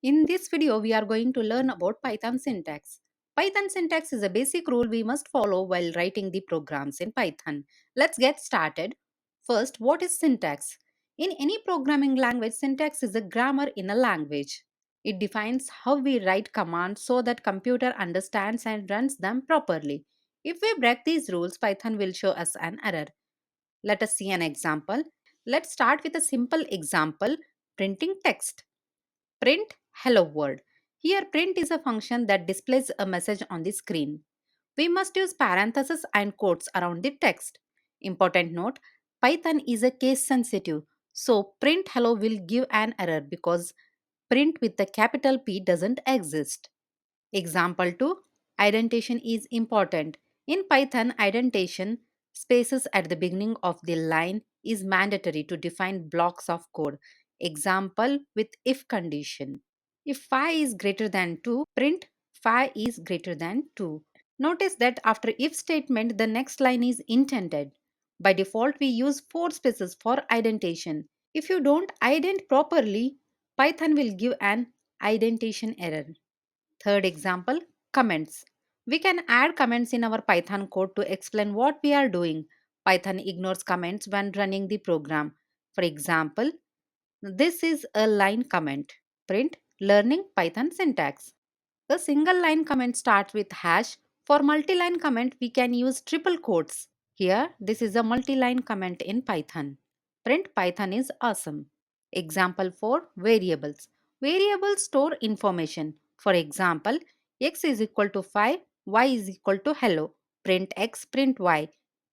In this video, we are going to learn about Python syntax. Python syntax is a basic rule we must follow while writing the programs in Python. Let's get started. First, what is syntax? In any programming language, syntax is a grammar in a language. It defines how we write commands so that computer understands and runs them properly. If we break these rules, Python will show us an error. Let us see an example. Let's start with a simple example, printing text. Print hello world. Here print is a function that displays a message on the screen. We must use parentheses and quotes around the text. Important note, Python is a case sensitive. So print hello will give an error because print with the capital P doesn't exist. Example 2, indentation is important. In Python, indentation spaces at the beginning of the line is mandatory to define blocks of code. Example with if condition. If phi is greater than 2, print phi is greater than 2. Notice that after if statement, the next line is indented. By default, we use 4 spaces for indentation. If you don't ident properly, Python will give an indentation error. Third example, comments. We can add comments in our Python code to explain what we are doing. Python ignores comments when running the program. For example, this is a line comment. Print learning Python syntax. A single line comment starts with hash. For multi-line comment, we can use triple quotes. Here, this is a multi-line comment in Python. Print Python is awesome. Example 4, variables. Variables store information. For example, x is equal to 5, y is equal to hello. Print x, print y.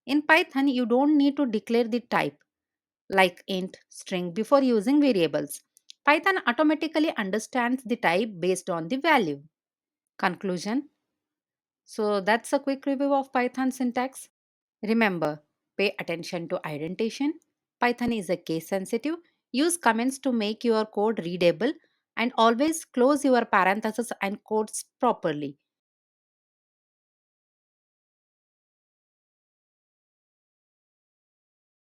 In Python, you don't need to declare the type like int, string before using variables. Python automatically understands the type based on the value. Conclusion. So that's a quick review of Python syntax. Remember, pay attention to indentation. Python is a case sensitive. Use comments to make your code readable and always close your parentheses and quotes properly.